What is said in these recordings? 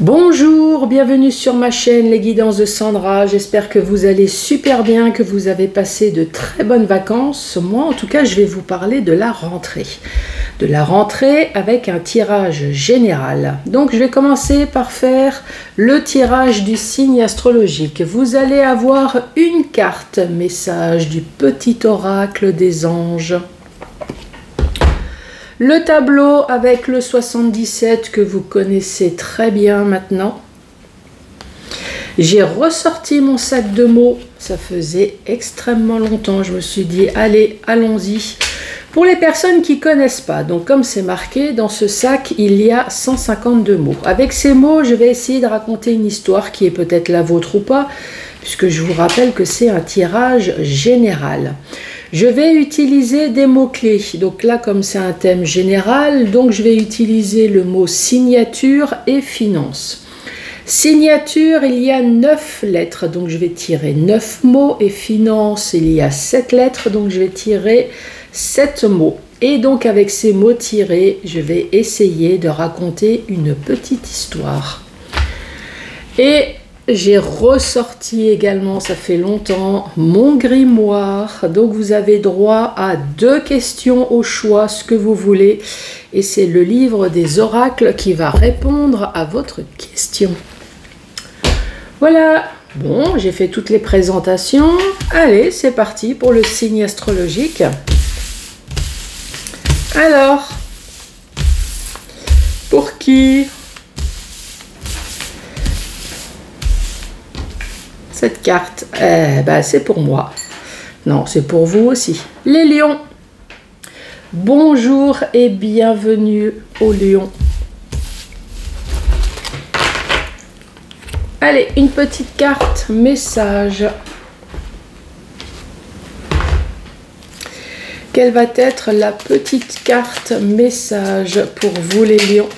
Bonjour, bienvenue sur ma chaîne Les Guidances de Sandra. J'espère que vous allez super bien, que vous avez passé de très bonnes vacances. Moi en tout cas je vais vous parler de la rentrée. De la rentrée avec un tirage général. Donc je vais commencer par faire le tirage du signe astrologique. Vous allez avoir une carte message du petit oracle des anges. Le tableau avec le 77 que vous connaissez très bien maintenant. J'ai ressorti mon sac de mots, ça faisait extrêmement longtemps, je me suis dit allez, allons-y. Pour les personnes qui ne connaissent pas, donc comme c'est marqué dans ce sac, il y a 152 mots. Avec ces mots, je vais essayer de raconter une histoire qui est peut-être la vôtre ou pas, puisque je vous rappelle que c'est un tirage général. Je vais utiliser des mots-clés. Donc là, comme c'est un thème général, donc je vais utiliser le mot signature et finance. Signature, il y a 9 lettres, donc je vais tirer 9 mots. Et finance, il y a 7 lettres, donc je vais tirer 7 mots. Et donc avec ces mots tirés, je vais essayer de raconter une petite histoire. Et j'ai ressorti également, ça fait longtemps, mon grimoire. Donc vous avez droit à 2 questions au choix, ce que vous voulez. Et c'est le livre des oracles qui va répondre à votre question. Voilà, bon, j'ai fait toutes les présentations. Allez, c'est parti pour le signe astrologique. Alors, pour qui ? Cette carte, c'est pour moi. Non, c'est pour vous aussi. Les lions. Bonjour et bienvenue aux lions. Allez, une petite carte message. Quelle va être la petite carte message pour vous les lions ?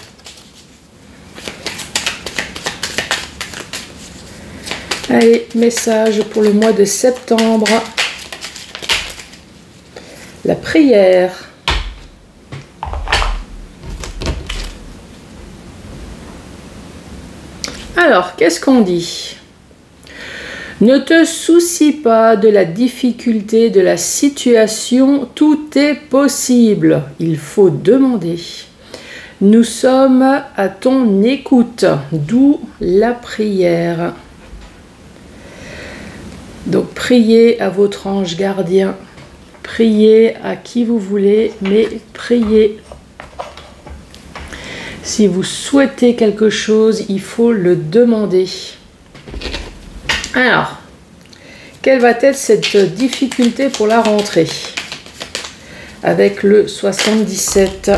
Allez, message pour le mois de septembre. La prière. Alors, qu'est-ce qu'on dit ? Ne te soucie pas de la difficulté de la situation, tout est possible. Il faut demander. Nous sommes à ton écoute, d'où la prière. Donc priez à votre ange gardien, priez à qui vous voulez, mais priez. Si vous souhaitez quelque chose, il faut le demander. Alors, quelle va être cette difficulté pour la rentrée? Avec le 77.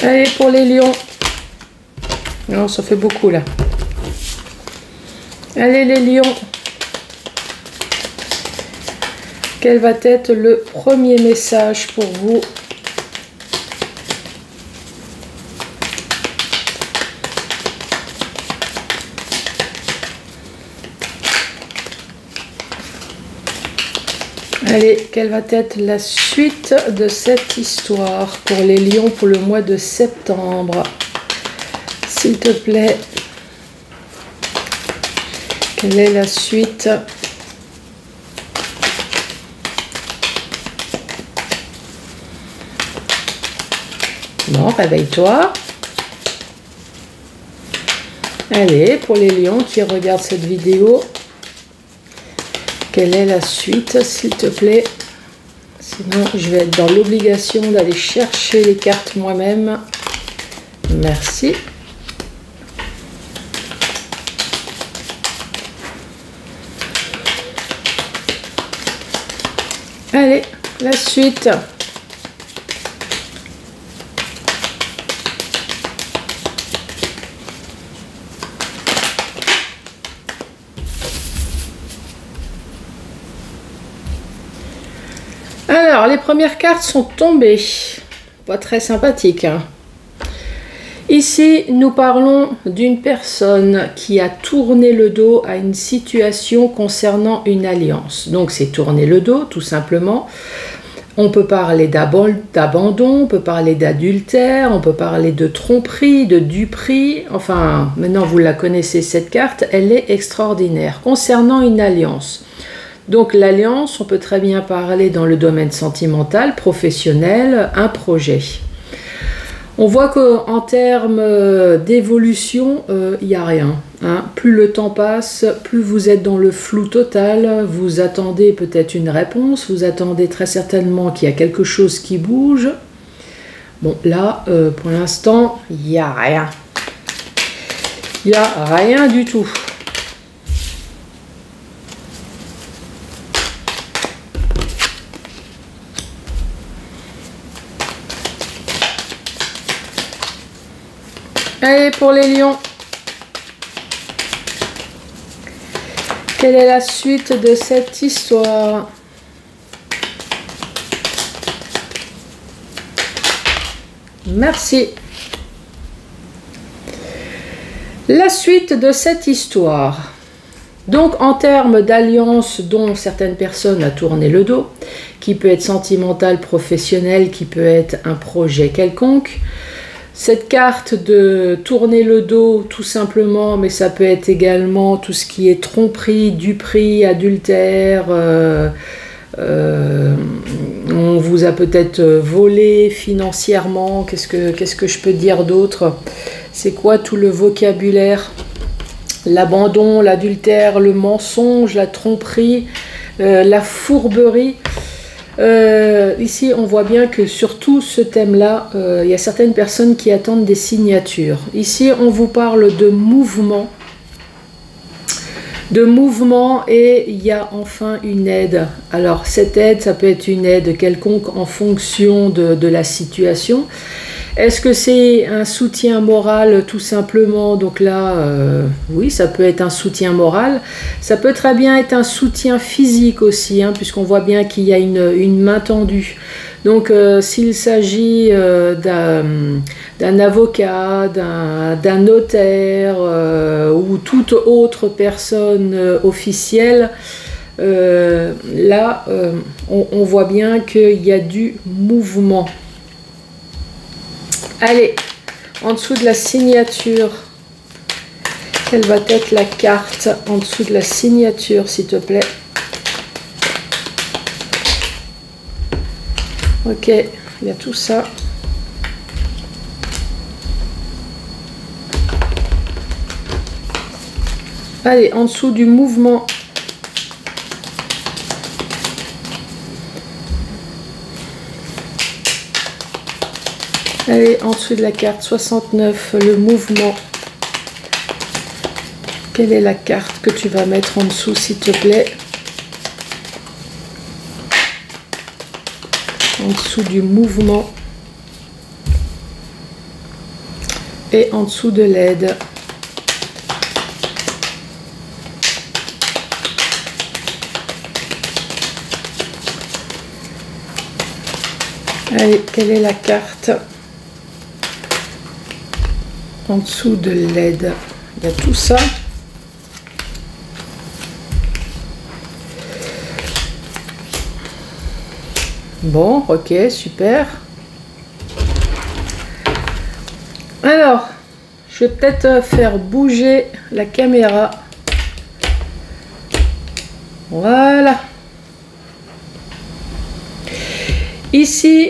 Allez, pour les lions. Non, ça fait beaucoup là. Allez, les lions. Quel va être le premier message pour vous? Allez, quelle va être la suite de cette histoire pour les lions pour le mois de septembre? S'il te plaît. Quelle est la suite? Bon, réveille-toi. Allez, pour les lions qui regardent cette vidéo, quelle est la suite, s'il te plaît? Sinon, je vais être dans l'obligation d'aller chercher les cartes moi-même. Merci. Allez, la suite. Alors, les premières cartes sont tombées. Pas très sympathique, hein. Ici, nous parlons d'une personne qui a tourné le dos à une situation concernant une alliance. Donc, c'est tourner le dos, tout simplement. On peut parler d'abandon, on peut parler d'adultère, on peut parler de tromperie, de duperie. Enfin, maintenant, vous la connaissez, cette carte, elle est extraordinaire. Concernant une alliance. Donc, l'alliance, on peut très bien parler dans le domaine sentimental, professionnel, un projet. On voit qu'en termes d'évolution, il n'y a rien. Hein. Plus le temps passe, plus vous êtes dans le flou total, vous attendez peut-être une réponse, vous attendez très certainement qu'il y a quelque chose qui bouge. Bon, là, pour l'instant, il n'y a rien. Il n'y a rien du tout. Allez, pour les lions. Quelle est la suite de cette histoire? Merci. La suite de cette histoire. Donc, en termes d'alliance dont certaines personnes ont tourné le dos, qui peut être sentimental, professionnel, qui peut être un projet quelconque, cette carte de tourner le dos, tout simplement, mais ça peut être également tout ce qui est tromperie, duperie, adultère. On vous a peut-être volé financièrement. Qu'est-ce que je peux dire d'autre? C'est quoi tout le vocabulaire? L'abandon, l'adultère, le mensonge, la tromperie, la fourberie. Ici, on voit bien que sur tout ce thème-là, il y a certaines personnes qui attendent des signatures. Ici, on vous parle de mouvement. Et il y a enfin une aide. Alors, cette aide, ça peut être une aide quelconque en fonction de la situation. Est-ce que c'est un soutien moral tout simplement? Donc là, oui, ça peut être un soutien moral. Ça peut très bien être un soutien physique aussi, hein, puisqu'on voit bien qu'il y a une main tendue. Donc s'il s'agit d'un avocat, d'un notaire ou toute autre personne officielle, là, on voit bien qu'il y a du mouvement. Allez, en dessous de la signature, quelle va être la carte en dessous de la signature, s'il te plaît? Ok, il y a tout ça. Allez, en dessous du mouvement. Allez, en dessous de la carte 69, le mouvement. Quelle est la carte que tu vas mettre en dessous, s'il te plaît? En dessous du mouvement. Et en dessous de l'aide. Allez, quelle est la carte en dessous de l'aide? Il y a tout ça. Bon, ok, super. Alors, je vais peut-être faire bouger la caméra. Voilà. Ici,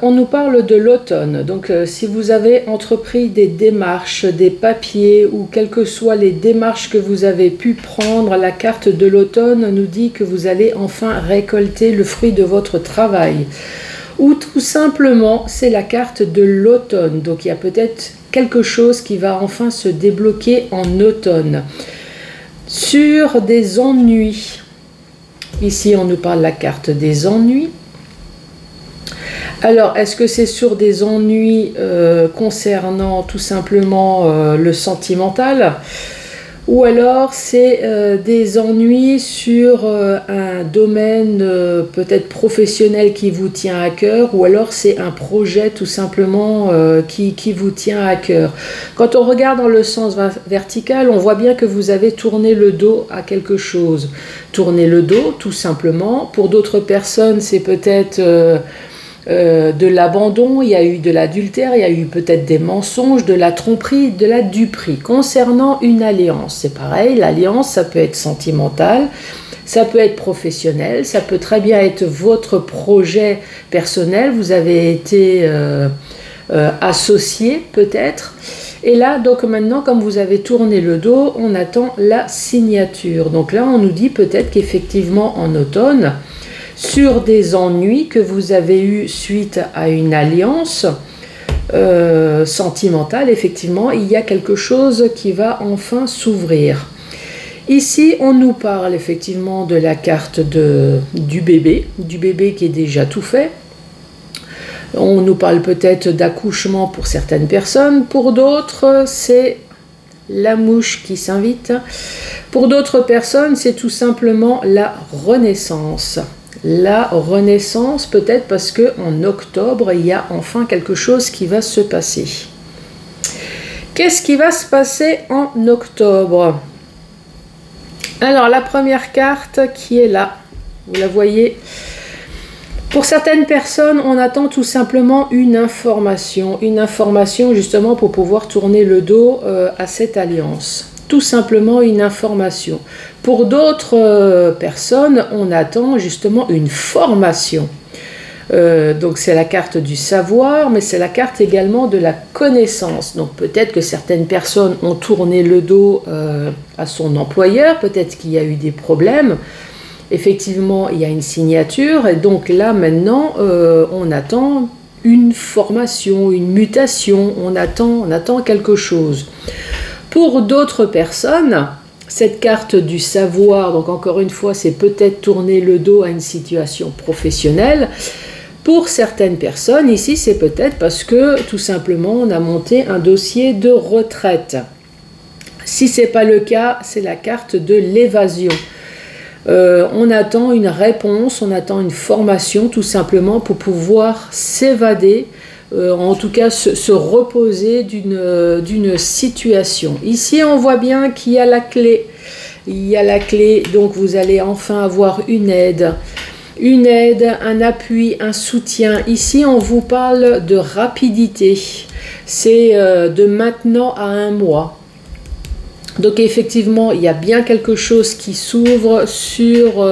on nous parle de l'automne. Donc, si vous avez entrepris des démarches, des papiers ou quelles que soient les démarches que vous avez pu prendre, la carte de l'automne nous dit que vous allez enfin récolter le fruit de votre travail. Ou tout simplement, c'est la carte de l'automne. Donc, il y a peut-être quelque chose qui va enfin se débloquer en automne. Sur des ennuis. Ici, on nous parle de la carte des ennuis. Alors, est-ce que c'est sur des ennuis concernant tout simplement le sentimental? Ou alors c'est des ennuis sur un domaine peut-être professionnel qui vous tient à cœur, ou alors c'est un projet tout simplement qui vous tient à cœur. Quand on regarde dans le sens vertical, on voit bien que vous avez tourné le dos à quelque chose. Tourner le dos tout simplement. Pour d'autres personnes, c'est peut-être de l'abandon, il y a eu de l'adultère, il y a eu peut-être des mensonges, de la tromperie, de la duperie. Concernant une alliance, c'est pareil, l'alliance, ça peut être sentimental, ça peut être professionnel, ça peut très bien être votre projet personnel, vous avez été associé peut-être. Et là, donc maintenant, comme vous avez tourné le dos, on attend la signature. Donc là, on nous dit peut-être qu'effectivement en automne, sur des ennuis que vous avez eus suite à une alliance sentimentale, effectivement, il y a quelque chose qui va enfin s'ouvrir. Ici, on nous parle effectivement de la carte du bébé qui est déjà tout fait. On nous parle peut-être d'accouchement pour certaines personnes, pour d'autres, c'est la mouche qui s'invite. Pour d'autres personnes, c'est tout simplement la renaissance. La renaissance, peut-être parce qu'en octobre, il y a enfin quelque chose qui va se passer. Qu'est-ce qui va se passer en octobre? Alors, la première carte qui est là, vous la voyez. Pour certaines personnes, on attend tout simplement une information justement pour pouvoir tourner le dos à cette alliance. Tout simplement une information. Pour d'autres personnes, on attend justement une formation. Donc c'est la carte du savoir, mais c'est la carte également de la connaissance. Donc peut-être que certaines personnes ont tourné le dos à son employeur, peut-être qu'il y a eu des problèmes. Effectivement, il y a une signature, et donc là maintenant, on attend une formation, une mutation, on attend quelque chose. Pour d'autres personnes, cette carte du savoir, donc encore une fois, c'est peut-être tourner le dos à une situation professionnelle. Pour certaines personnes, ici, c'est peut-être parce que tout simplement, on a monté un dossier de retraite. Si ce n'est pas le cas, c'est la carte de l'évasion. On attend une réponse, on attend une formation tout simplement pour pouvoir s'évader, en tout cas se reposer d'une situation. Ici on voit bien qu'il y a la clé, donc vous allez enfin avoir une aide, un appui, un soutien. Ici on vous parle de rapidité, c'est de maintenant à un mois. Donc effectivement, il y a bien quelque chose qui s'ouvre sur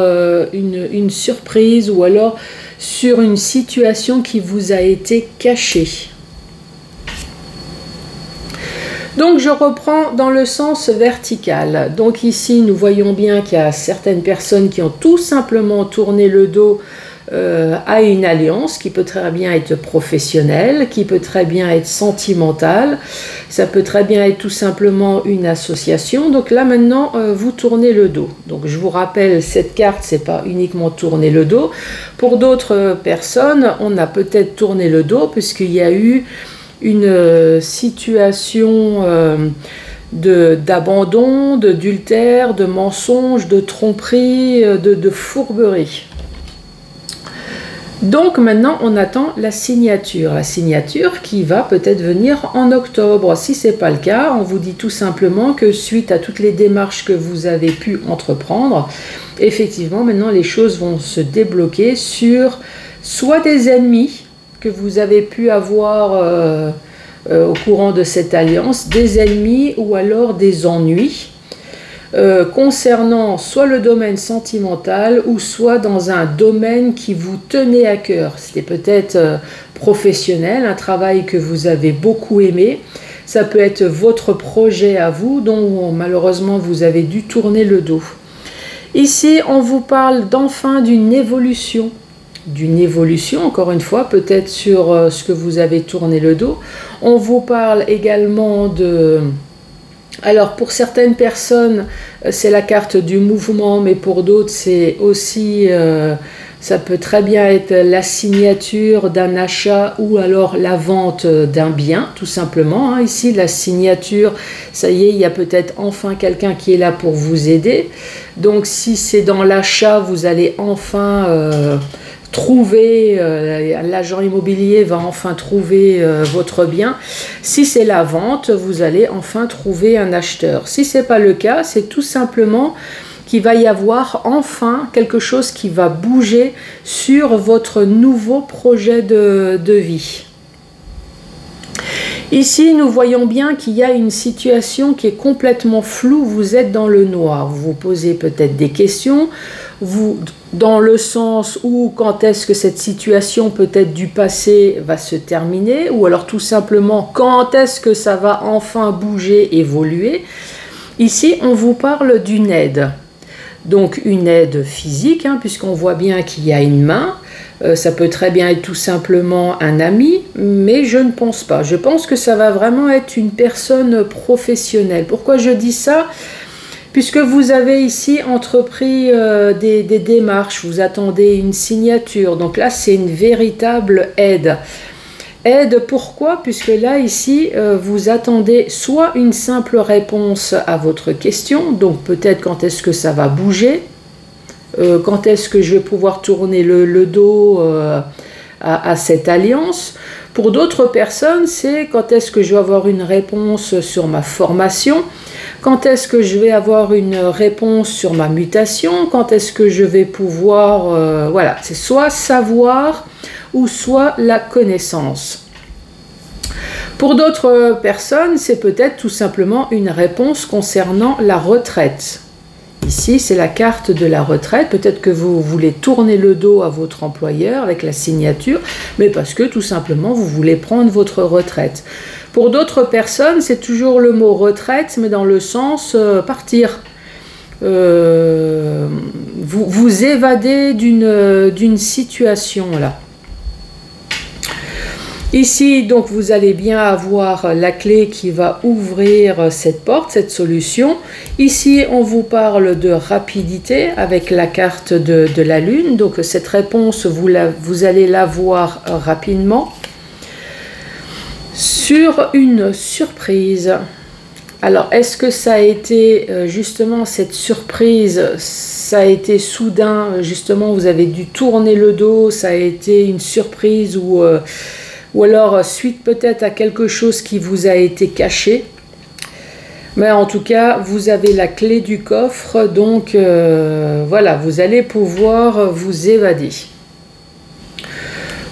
une surprise ou alors sur une situation qui vous a été cachée. Donc je reprends dans le sens vertical. Donc ici, nous voyons bien qu'il y a certaines personnes qui ont tout simplement tourné le dos à une alliance qui peut très bien être professionnelle, qui peut très bien être sentimentale, ça peut très bien être tout simplement une association. Donc là maintenant vous tournez le dos. Donc je vous rappelle, cette carte, c'est pas uniquement tourner le dos. Pour d'autres personnes, on a peut-être tourné le dos puisqu'il y a eu une situation d'abandon, d'adultère, de mensonge, de tromperie, de fourberie. Donc maintenant on attend la signature qui va peut-être venir en octobre. Si ce n'est pas le cas, on vous dit tout simplement que suite à toutes les démarches que vous avez pu entreprendre, effectivement maintenant les choses vont se débloquer sur soit des ennemis que vous avez pu avoir au courant de cette alliance, des ennemis ou alors des ennuis. Concernant soit le domaine sentimental ou soit dans un domaine qui vous tenait à cœur. C'était peut-être professionnel, un travail que vous avez beaucoup aimé. Ça peut être votre projet à vous dont malheureusement vous avez dû tourner le dos. Ici, on vous parle d'enfin d'une évolution. Encore une fois, peut-être sur ce que vous avez tourné le dos. On vous parle également de Alors pour certaines personnes, c'est la carte du mouvement, mais pour d'autres, c'est aussi, ça peut très bien être la signature d'un achat ou alors la vente d'un bien, tout simplement. Ici, la signature, ça y est, il y a peut-être enfin quelqu'un qui est là pour vous aider. Donc si c'est dans l'achat, vous allez enfin trouver, l'agent immobilier va enfin trouver votre bien. Si c'est la vente, vous allez enfin trouver un acheteur. Si ce n'est pas le cas, c'est tout simplement qu'il va y avoir enfin quelque chose qui va bouger sur votre nouveau projet de vie. Ici, nous voyons bien qu'il y a une situation qui est complètement floue, vous êtes dans le noir. Vous vous posez peut-être des questions, dans le sens où quand est-ce que cette situation peut-être du passé va se terminer, ou alors tout simplement quand est-ce que ça va enfin bouger, évoluer. Ici, on vous parle d'une aide. Donc une aide physique, puisqu'on voit bien qu'il y a une main. Ça peut très bien être tout simplement un ami, mais je ne pense pas. Je pense que ça va vraiment être une personne professionnelle. Pourquoi je dis ça? Puisque vous avez ici entrepris des démarches, vous attendez une signature. Donc là, c'est une véritable aide. Aide, pourquoi? Puisque là, ici, vous attendez soit une simple réponse à votre question, donc peut-être quand est-ce que ça va bouger, quand est-ce que je vais pouvoir tourner le dos à cette alliance. Pour d'autres personnes, c'est quand est-ce que je vais avoir une réponse sur ma formation, quand est-ce que je vais avoir une réponse sur ma mutation, quand est-ce que je vais pouvoir... voilà, c'est soit savoir ou soit la connaissance. Pour d'autres personnes, c'est peut-être tout simplement une réponse concernant la retraite. Ici, c'est la carte de la retraite. Peut-être que vous voulez tourner le dos à votre employeur avec la signature, mais parce que tout simplement, vous voulez prendre votre retraite. Pour d'autres personnes, c'est toujours le mot retraite, mais dans le sens partir. Vous évadez d'une situation là. Ici, donc, vous allez bien avoir la clé qui va ouvrir cette porte, cette solution. Ici, on vous parle de rapidité avec la carte de la Lune. Donc, cette réponse, vous allez la voir rapidement. Sur une surprise. Alors, est-ce que ça a été, justement, cette surprise, ça a été soudain, justement, vous avez dû tourner le dos, ça a été une surprise ou alors suite peut-être à quelque chose qui vous a été caché. Mais en tout cas, vous avez la clé du coffre, donc voilà, vous allez pouvoir vous évader.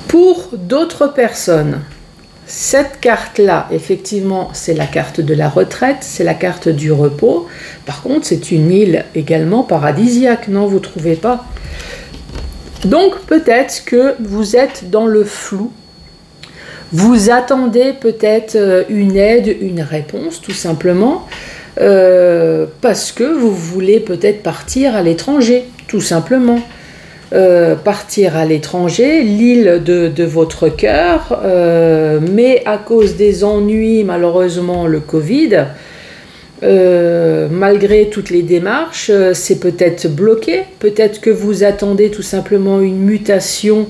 Pour d'autres personnes, cette carte-là, effectivement, c'est la carte de la retraite, c'est la carte du repos. Par contre, c'est une île également paradisiaque, non, vous ne trouvez pas? Donc, peut-être que vous êtes dans le flou. Vous attendez peut-être une aide, une réponse, tout simplement, parce que vous voulez peut-être partir à l'étranger, tout simplement. Partir à l'étranger, l'île de votre cœur, mais à cause des ennuis, malheureusement, le Covid, malgré toutes les démarches, c'est peut-être bloqué. Peut-être que vous attendez tout simplement une mutation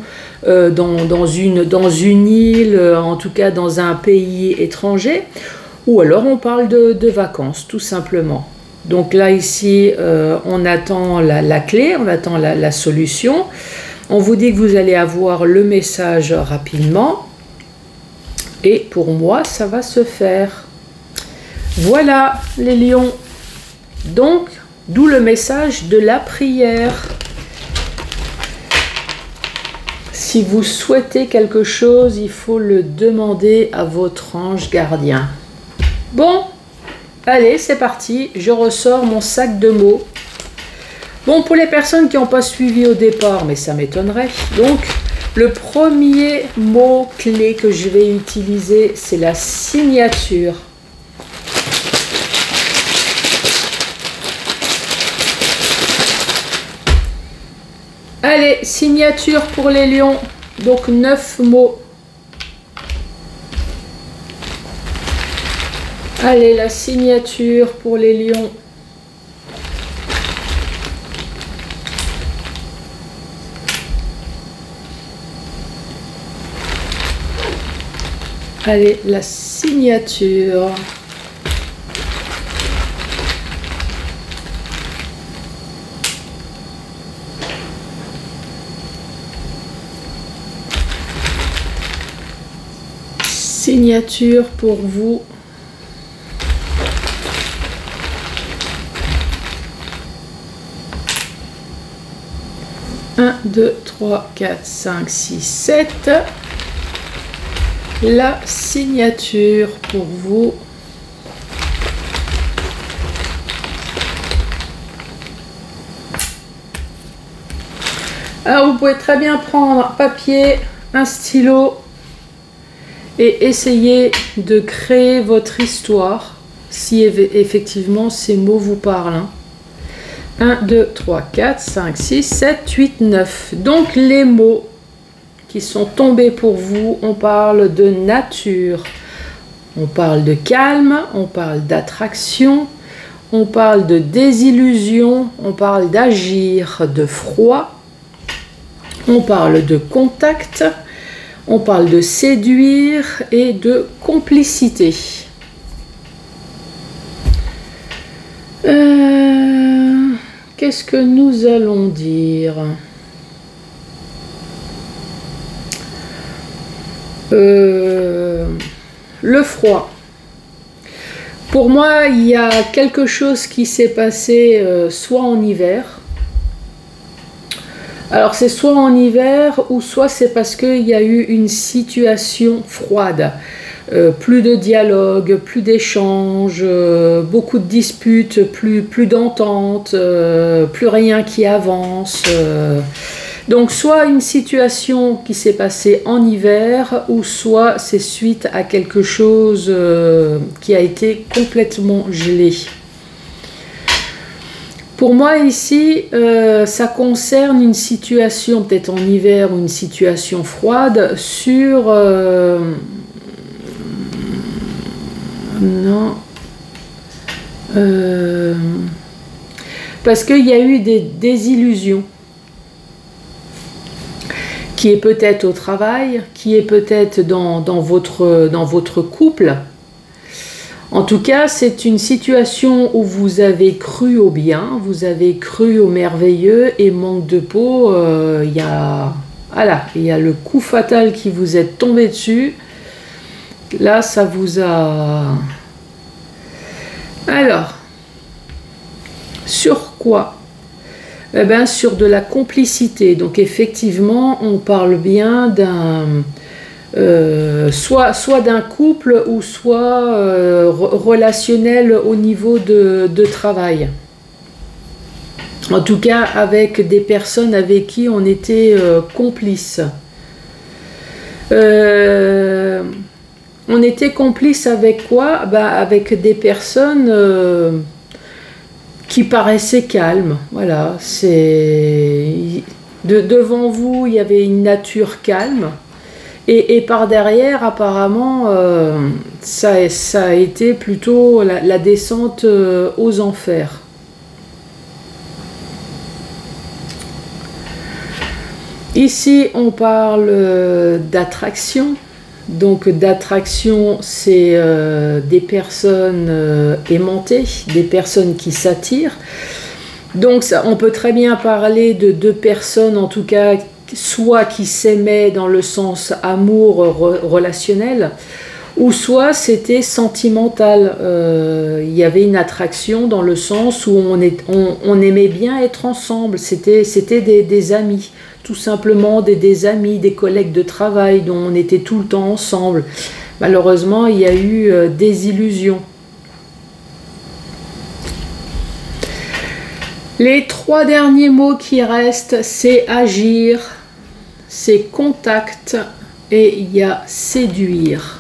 dans une île, en tout cas dans un pays étranger, ou alors on parle de vacances, tout simplement. Donc là, ici, on attend la clé, on attend la solution. On vous dit que vous allez avoir le message rapidement. Et pour moi, ça va se faire. Voilà, les lions. Donc, d'où le message de la prière. Si vous souhaitez quelque chose, il faut le demander à votre ange gardien. Bon, allez, c'est parti. Je ressors mon sac de mots. Bon, pour les personnes qui n'ont pas suivi au départ, mais ça m'étonnerait. Donc, le premier mot-clé que je vais utiliser, c'est la signature. Allez, signature pour les lions. Donc 9 mots. Allez, la signature pour les lions. Allez, la signature. Signature pour vous. Un, 2, 3, 4, 5, 6, 7. La signature pour vous. Alors, vous pouvez très bien prendre un papier, un stylo et essayer de créer votre histoire si effectivement ces mots vous parlent. 1, 2, 3, 4, 5, 6, 7, 8, 9. Donc les mots qui sont tombés pour vous, on parle de nature, on parle de calme, on parle d'attraction, on parle de désillusion, on parle d'agir, de froid, on parle de contact, on parle de séduire et de complicité. Qu'est-ce que nous allons dire ? Le froid. Pour moi, il y a quelque chose qui s'est passé soit en hiver. Alors c'est soit en hiver ou soit c'est parce qu'il y a eu une situation froide. Plus de dialogue, plus d'échanges, beaucoup de disputes, plus d'entente, plus rien qui avance. Donc soit une situation qui s'est passée en hiver ou soit c'est suite à quelque chose qui a été complètement gelé. Pour moi ici, ça concerne une situation peut-être en hiver ou une situation froide sur... non. Parce qu'il y a eu des désillusions. Qui est peut-être au travail, qui est peut-être dans votre couple. En tout cas, c'est une situation où vous avez cru au bien, vous avez cru au merveilleux et manque de peau, il y a le coup fatal qui vous est tombé dessus. Là, ça vous a... Alors, sur quoi ? Eh bien, sur de la complicité. Donc effectivement, on parle bien d'un soit d'un couple ou soit relationnel au niveau de travail. En tout cas, avec des personnes avec qui on était complices. On était complices avec quoi? Ben, avec des personnes... qui paraissait calme, voilà, c'est devant vous il y avait une nature calme et par derrière apparemment ça a été plutôt la descente aux enfers. Ici on parle d'attraction. Donc d'attraction, c'est des personnes aimantées, des personnes qui s'attirent. Donc ça, on peut très bien parler de deux personnes, en tout cas, soit qui s'aimaient dans le sens amour relationnel, ou soit c'était sentimental. Il y avait une attraction dans le sens où on aimait bien être ensemble, c'était des amis. Tout simplement des amis, des collègues de travail dont on était tout le temps ensemble. Malheureusement, il y a eu des illusions. Les 3 derniers mots qui restent, c'est agir, c'est contact et il y a séduire.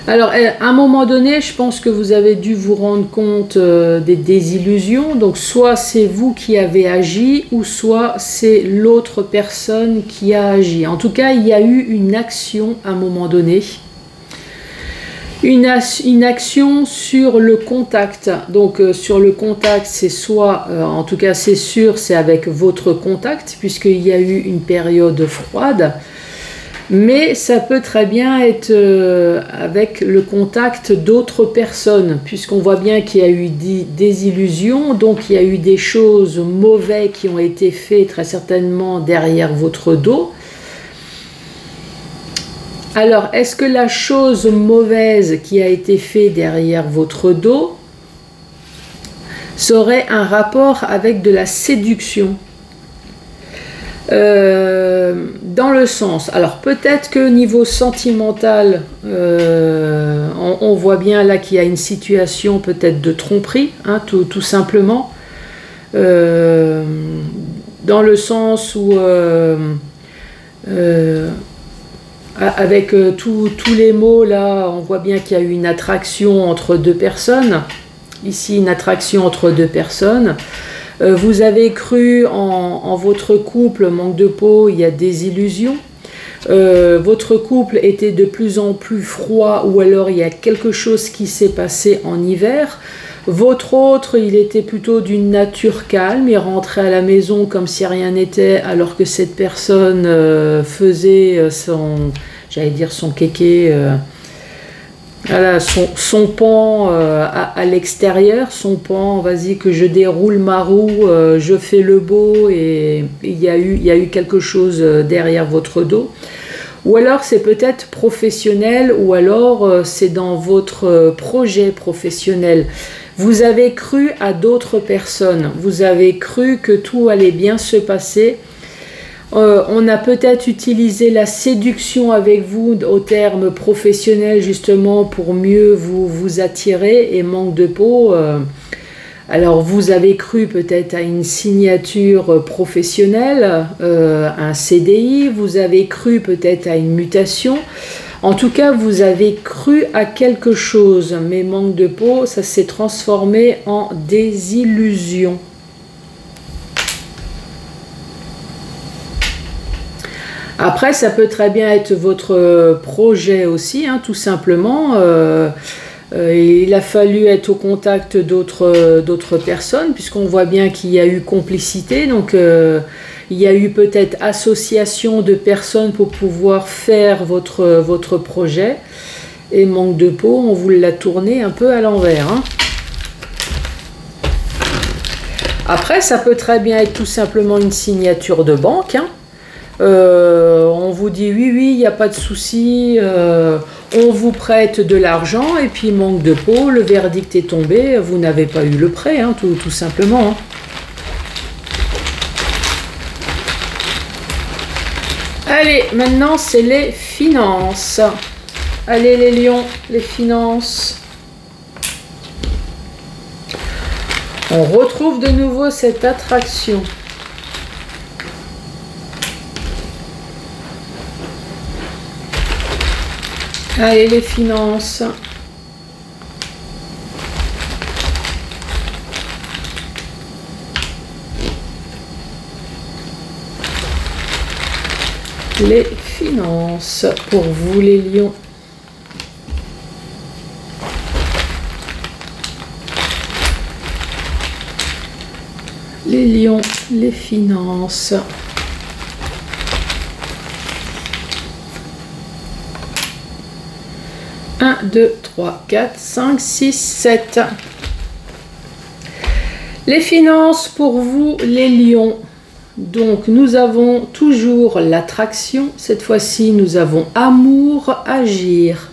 Alors, à un moment donné, je pense que vous avez dû vous rendre compte des désillusions. Donc, soit c'est vous qui avez agi, ou soit c'est l'autre personne qui a agi. En tout cas, il y a eu une action à un moment donné Une action sur le contact. Donc sur le contact, c'est soit, en tout cas c'est sûr, c'est avec votre contact, puisqu'il y a eu une période froide. Mais ça peut très bien être avec le contact d'autres personnes, puisqu'on voit bien qu'il y a eu des illusions, donc il y a eu des choses mauvaises qui ont été faites très certainement derrière votre dos. Alors, est-ce que la chose mauvaise qui a été faite derrière votre dos serait un rapport avec de la séduction ? Dans le sens, alors peut-être que niveau sentimental, on voit bien là qu'il y a une situation peut-être de tromperie, hein, tout simplement, dans le sens où avec tous les mots là, on voit bien qu'il y a eu une attraction entre deux personnes, ici une attraction entre deux personnes. Vous avez cru en votre couple, manque de peau, il y a des illusions. Votre couple était de plus en plus froid, ou alors il y a quelque chose qui s'est passé en hiver. Votre autre, il était plutôt d'une nature calme, il rentrait à la maison comme si rien n'était, alors que cette personne faisait j'allais dire son kéké, voilà, son pan à l'extérieur, son pan, vas-y que je déroule ma roue, je fais le beau, et il y a eu quelque chose derrière votre dos. Ou alors c'est peut-être professionnel, ou alors c'est dans votre projet professionnel. Vous avez cru à d'autres personnes, vous avez cru que tout allait bien se passer. On a peut-être utilisé la séduction avec vous au terme professionnel justement pour mieux vous attirer, et manque de peau. Alors vous avez cru peut-être à une signature professionnelle, un CDI, vous avez cru peut-être à une mutation. En tout cas, vous avez cru à quelque chose, mais manque de peau, ça s'est transformé en désillusion. Après, ça peut très bien être votre projet aussi, hein, tout simplement. Il a fallu être au contact d'autres personnes, puisqu'on voit bien qu'il y a eu complicité. Donc, il y a eu peut-être association de personnes pour pouvoir faire votre projet. Et manque de peau, on vous l'a tourné un peu à l'envers, hein. Après, ça peut très bien être tout simplement une signature de banque, hein. On vous dit oui, il n'y a pas de souci, on vous prête de l'argent, et puis manque de peau, le verdict est tombé, vous n'avez pas eu le prêt, hein, tout simplement, hein. Allez, maintenant c'est les finances. Allez les lions, les finances. On retrouve de nouveau cette attraction. Allez les finances. Les finances pour vous les lions. Les lions, les finances. 1, 2, 3, 4, 5, 6, 7. Les finances pour vous, les lions. Donc, nous avons toujours l'attraction. Cette fois-ci, nous avons amour, agir.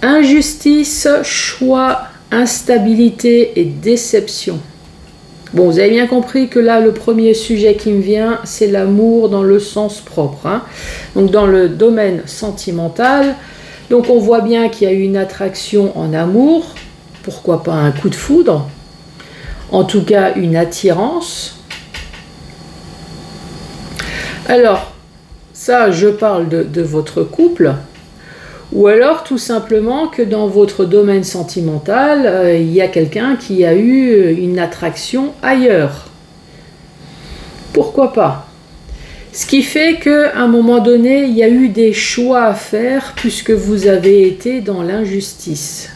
Injustice, choix, instabilité et déception. Bon, vous avez bien compris que là, le premier sujet qui me vient, c'est l'amour dans le sens propre, hein. Donc, dans le domaine sentimental, donc on voit bien qu'il y a eu une attraction en amour, pourquoi pas un coup de foudre, en tout cas une attirance. Alors, ça, je parle de votre couple, ou alors tout simplement que dans votre domaine sentimental, il y a quelqu'un qui a eu une attraction ailleurs. Pourquoi pas? Ce qui fait qu'à un moment donné, il y a eu des choix à faire puisque vous avez été dans l'injustice.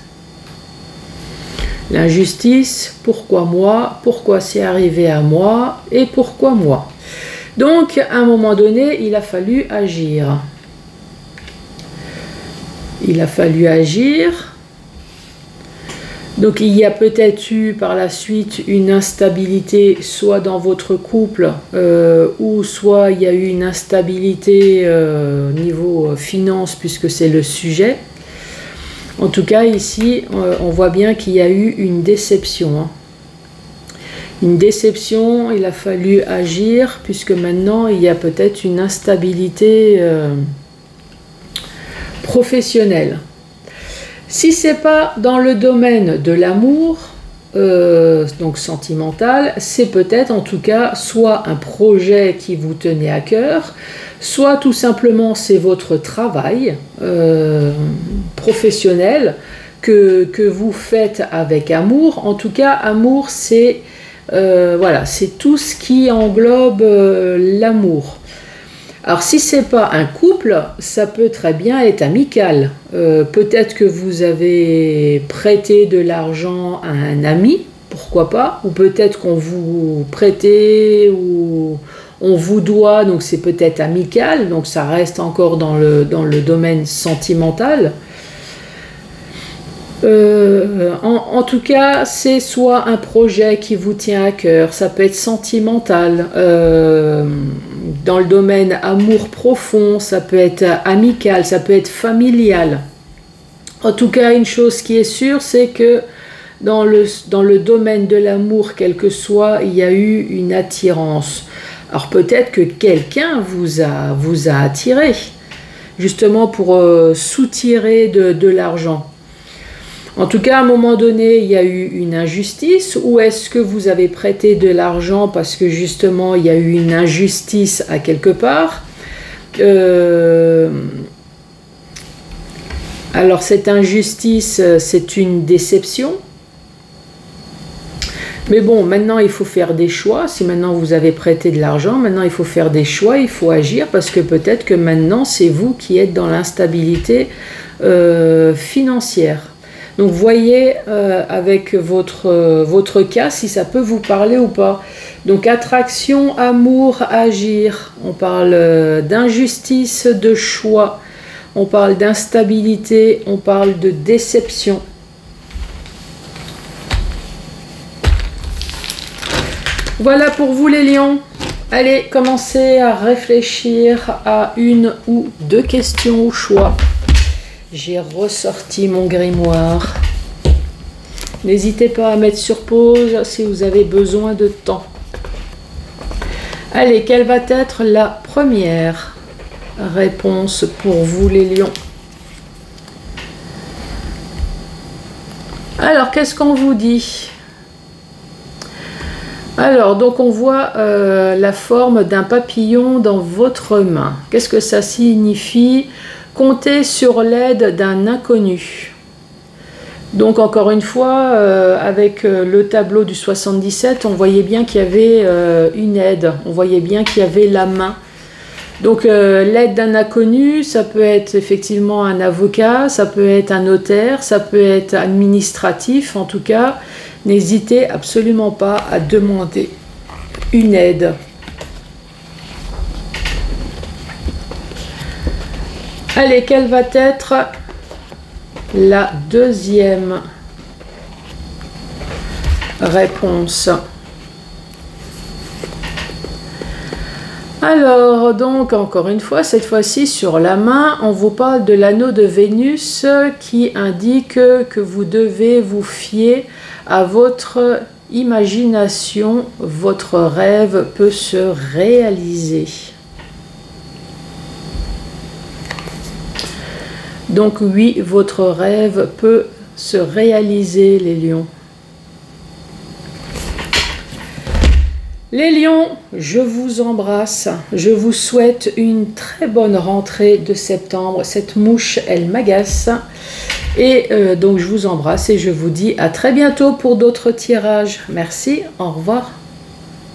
L'injustice, pourquoi moi? Pourquoi c'est arrivé à moi? Et pourquoi moi? Donc, à un moment donné, il a fallu agir. Il a fallu agir. Donc, il y a peut-être eu par la suite une instabilité, soit dans votre couple, ou soit il y a eu une instabilité au niveau finance, puisque c'est le sujet. En tout cas, ici, on voit bien qu'il y a eu une déception. Hein. Une déception, il a fallu agir, puisque maintenant, il y a peut-être une instabilité professionnelle. Si ce n'est pas dans le domaine de l'amour, donc sentimental, c'est peut-être en tout cas soit un projet qui vous tenait à cœur, soit tout simplement c'est votre travail professionnel que vous faites avec amour. En tout cas, amour, c'est voilà, c'est tout ce qui englobe l'amour. Alors si c'est pas un couple, ça peut très bien être amical. Peut-être que vous avez prêté de l'argent à un ami, pourquoi pas, ou peut-être qu'on vous prêtait ou on vous doit, donc c'est peut-être amical, donc ça reste encore dans le domaine sentimental. En tout cas, c'est soit un projet qui vous tient à cœur, ça peut être sentimental, dans le domaine amour profond, ça peut être amical, ça peut être familial. En tout cas, une chose qui est sûre, c'est que dans le domaine de l'amour, quel que soit, il y a eu une attirance. Alors peut-être que quelqu'un vous a attiré, justement pour soutirer de l'argent. En tout cas, à un moment donné, il y a eu une injustice, ou est-ce que vous avez prêté de l'argent parce que justement, il y a eu une injustice à quelque part? Alors, cette injustice, c'est une déception. Mais bon, maintenant, il faut faire des choix. Si maintenant vous avez prêté de l'argent, maintenant, il faut faire des choix, il faut agir, parce que peut-être que maintenant, c'est vous qui êtes dans l'instabilité financière. Donc voyez avec votre cas si ça peut vous parler ou pas. Donc attraction, amour, agir. On parle d'injustice, de choix. On parle d'instabilité. On parle de déception. Voilà pour vous les lions. Allez, commencez à réfléchir à une ou deux questions au choix. J'ai ressorti mon grimoire. N'hésitez pas à mettre sur pause si vous avez besoin de temps. Allez, quelle va être la première réponse pour vous les lions? Alors, qu'est-ce qu'on vous dit? Alors, donc on voit la forme d'un papillon dans votre main. Qu'est-ce que ça signifie? Comptez sur l'aide d'un inconnu. Donc encore une fois, avec le tableau du 77, on voyait bien qu'il y avait une aide, on voyait bien qu'il y avait la main. Donc l'aide d'un inconnu, ça peut être effectivement un avocat, ça peut être un notaire, ça peut être administratif. En tout cas, n'hésitez absolument pas à demander une aide. Allez, quelle va être la deuxième réponse? Alors, donc, encore une fois, cette fois-ci, sur la main, on vous parle de l'anneau de Vénus qui indique que vous devez vous fier à votre imagination. Votre rêve peut se réaliser. Donc oui, votre rêve peut se réaliser, les lions. Les lions, je vous embrasse. Je vous souhaite une très bonne rentrée de septembre. Cette mouche, elle m'agace. Et donc je vous embrasse et je vous dis à très bientôt pour d'autres tirages. Merci, au revoir.